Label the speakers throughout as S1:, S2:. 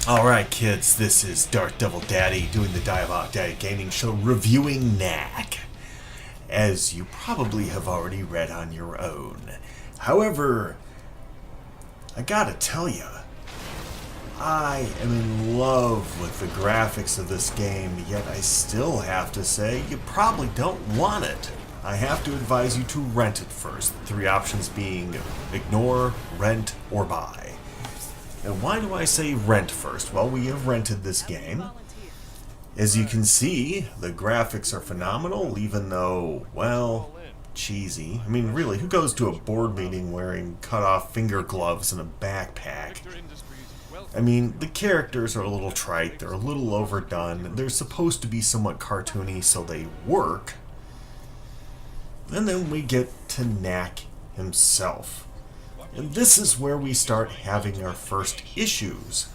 S1: Alright kids, this is Dark Devil Daddy doing the Dialogue Daddy Gaming Show reviewing Knack, as you probably have already read on your own. However, I gotta tell ya, I am in love with the graphics of this game, yet I still have to say you probably don't want it. I have to advise you to rent it first, the three options being ignore, rent, or buy. And why do I say rent first? Well, we have rented this game. As you can see, the graphics are phenomenal, even though, well, cheesy. I mean, really, who goes to a board meeting wearing cut-off finger gloves and a backpack? I mean, the characters are a little trite, they're a little overdone, they're supposed to be somewhat cartoony, so they work. And then we get to Knack himself. And this is where we start having our first issues.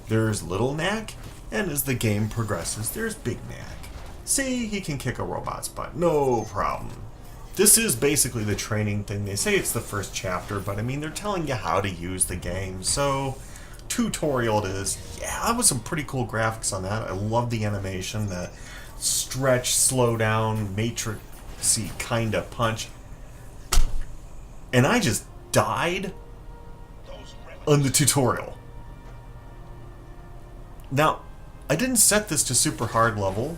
S1: There's Little Knack, and as the game progresses, there's Big Knack. See, he can kick a robot's butt, no problem. This is basically the training thing. They say it's the first chapter, but I mean, they're telling you how to use the game, so tutorial it is. Yeah, that was some pretty cool graphics on that. I love the animation, the stretch, slow down, matrixy kind of punch. And I just died on the tutorial. Now, I didn't set this to super hard level.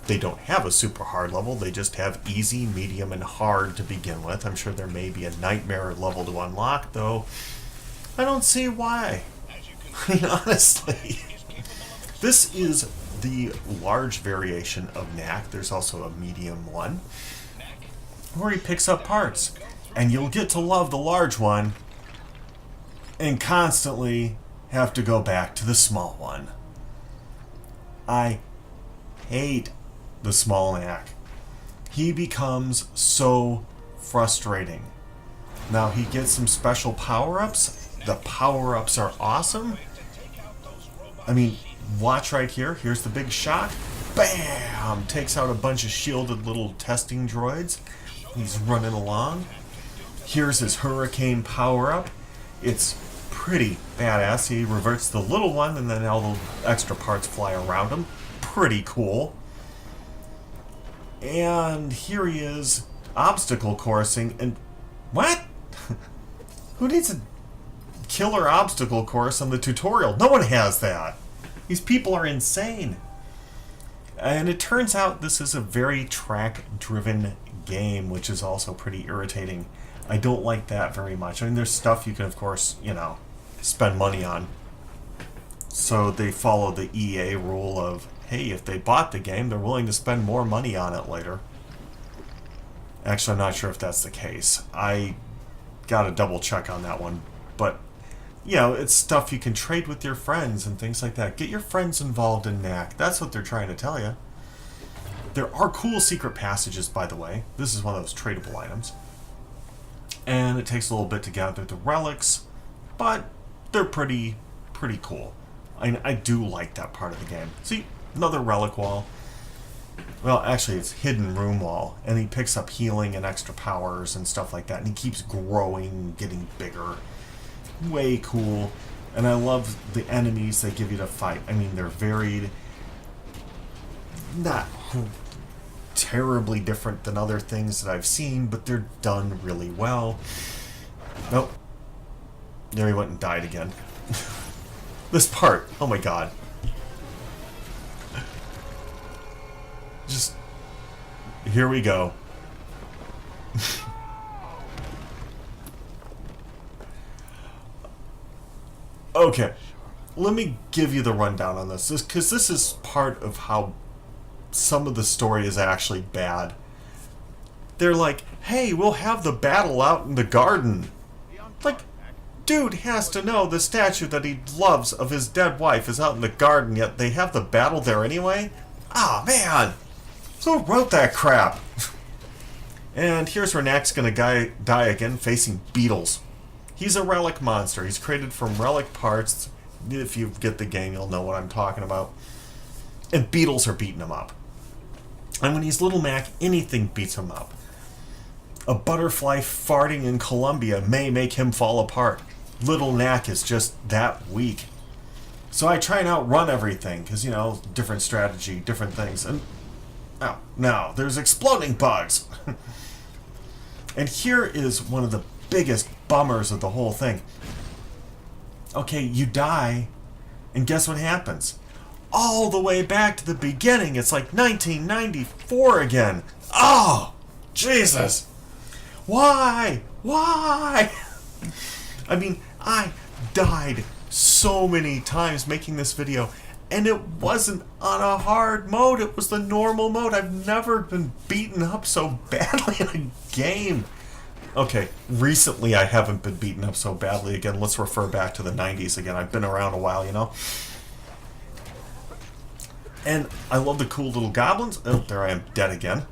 S1: They don't have a super hard level. They just have easy, medium, and hard to begin with. I'm sure there may be a nightmare level to unlock, though I don't see why. I mean, honestly. This is the large variation of Knack. There's also a medium one, where he picks up parts. And you'll get to love the large one and constantly have to go back to the small one. I hate the small Knack. He becomes so frustrating. Now he gets some special power-ups. The power-ups are awesome. I mean, watch right here. Here's the big shot. Bam! Takes out a bunch of shielded little testing droids. He's running along. Here's his hurricane power-up. It's pretty badass. He reverts the little one, and then all the extra parts fly around him. Pretty cool. And here he is, obstacle coursing, and what? Who needs a killer obstacle course on the tutorial? No one has that. These people are insane. And it turns out this is a very track-driven game, which is also pretty irritating. I don't like that very much. I mean, there's stuff you can, of course, spend money on. So they follow the EA rule of, hey, if they bought the game, they're willing to spend more money on it later. Actually, I'm not sure if that's the case. I gotta double check on that one. But, it's stuff you can trade with your friends and things like that. Get your friends involved in Knack. That's what they're trying to tell you. There are cool secret passages, by the way. This is one of those tradable items. And it takes a little bit to gather the relics, but they're pretty cool. I do like that part of the game. See, another relic wall. Well, actually, it's hidden room wall, and he picks up healing and extra powers and stuff like that, and he keeps growing, getting bigger. Way cool. And I love the enemies they give you to fight. I mean, they're varied. Not terribly different than other things that I've seen, but they're done really well. Nope. There he went and died again. This part, oh my god. Just, here we go. Okay, let me give you the rundown on this, because this is part of how some of the story is actually bad. They're like, hey, we'll have the battle out in the garden. Like, dude has to know the statue that he loves of his dead wife is out in the garden, yet they have the battle there anyway? Ah, man! Who wrote that crap? And here's where Knack's gonna die again, facing beetles. He's a relic monster. He's created from relic parts. If you get the game, you'll know what I'm talking about. And beetles are beating him up. And when he's Little Knack, anything beats him up. A butterfly farting in Colombia may make him fall apart. Little Knack is just that weak. So I try and outrun everything, because, you know, different strategy, different things. And, oh, no, there's exploding bugs. And here is one of the biggest bummers of the whole thing. Okay, you die, and guess what happens? All the way back to the beginning. It's like 1994 again. Oh, Jesus. Why? Why? I mean, I died so many times making this video, and it wasn't on a hard mode. It was the normal mode. I've never been beaten up so badly in a game. Okay, recently I haven't been beaten up so badly again. Let's refer back to the 90s again. I've been around a while, you know. And I love the cool little goblins. Oh, there I am, dead again.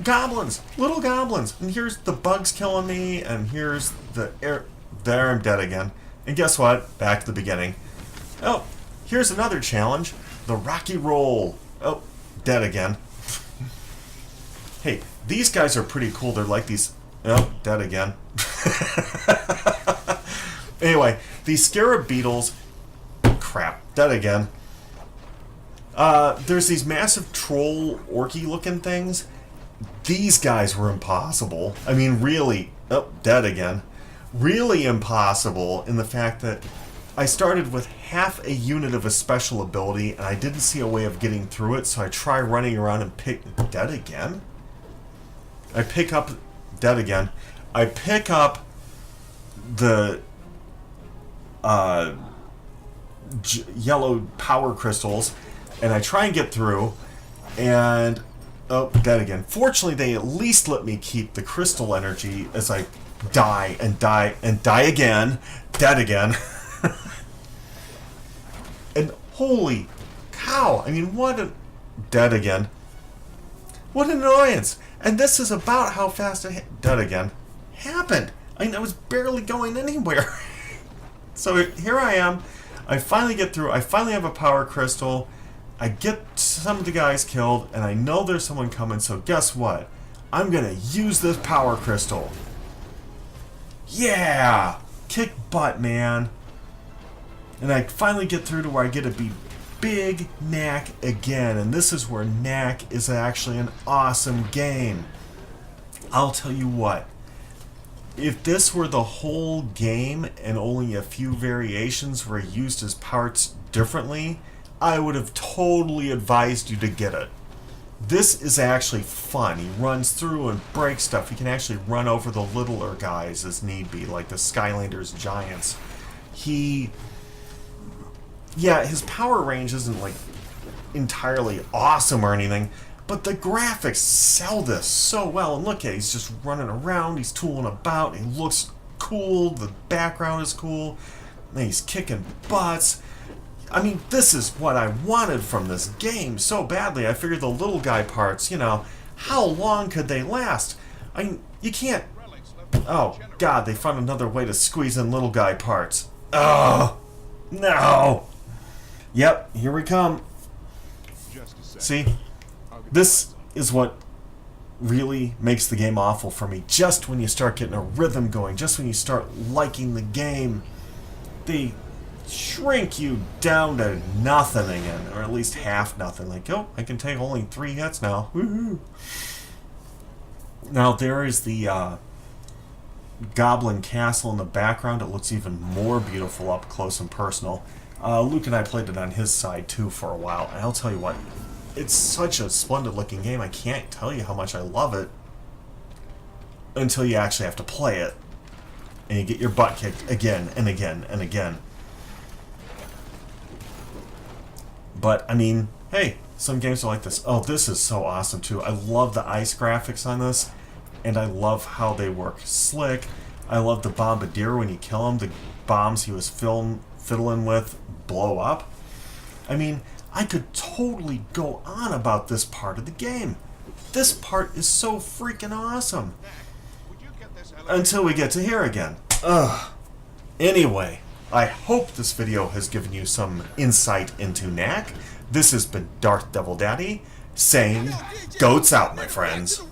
S1: Goblins! Little goblins! And here's the bugs killing me, and here's the air... There, I'm dead again. And guess what? Back to the beginning. Oh, here's another challenge. The Rocky Roll. Oh, dead again. Hey, these guys are pretty cool. They're like these... Oh, dead again. Anyway, these scarab beetles... Crap, dead again. There's these massive troll orky looking things. These guys were impossible. I mean, really... Oh, dead again. Really impossible in the fact that I started with half a unit of a special ability and I didn't see a way of getting through it, so I try running around and pick... Dead again? I pick up... Dead again. I pick up the yellow power crystals and I try and get through, and... Oh, dead again. Fortunately, they at least let me keep the crystal energy as I die and die and die again. Dead again. And holy cow. I mean, what a... Dead again. What an annoyance. And this is about how fast dead again. Happened. I mean, I was barely going anywhere. So here I am. I finally get through. I finally have a power crystal. I get some of the guys killed, and I know there's someone coming, so guess what? I'm gonna use this power crystal. Yeah! Kick butt, man. And I finally get through to where I get to be Big Knack again, and this is where Knack is actually an awesome game. I'll tell you what. If this were the whole game and only a few variations were used as parts differently, I would have totally advised you to get it. This is actually fun. He runs through and breaks stuff. He can actually run over the littler guys as need be, like the Skylanders giants. Yeah, his power range isn't like entirely awesome or anything, but the graphics sell this so well. And look at it, he's just running around, he's tooling about, he looks cool, the background is cool, and he's kicking butts. I mean, this is what I wanted from this game so badly. I figured the little guy parts, you know, how long could they last? I mean, you can't... Oh, God, they found another way to squeeze in little guy parts. Oh, no. Yep, here we come. See, this is what really makes the game awful for me. Just when you start getting a rhythm going, just when you start liking the game, they shrink you down to nothing again, or at least half nothing. Like, oh, I can take only 3 hits now. Woohoo! Now there is the Goblin Castle in the background. It looks even more beautiful up close and personal. Luke and I played it on his side too for a while, and I'll tell you what, it's such a splendid looking game. I can't tell you how much I love it until you actually have to play it and you get your butt kicked again and again and again. But, I mean, hey, some games are like this. Oh, this is so awesome, too. I love the ice graphics on this, and I love how they work slick. I love the bombardier when you kill him. The bombs he was fiddling with blow up. I mean, I could totally go on about this part of the game. This part is so freaking awesome. Until we get to here again. Ugh. Anyway, I hope this video has given you some insight into Knack. This has been Darth Devil Daddy saying, goats out, my friends.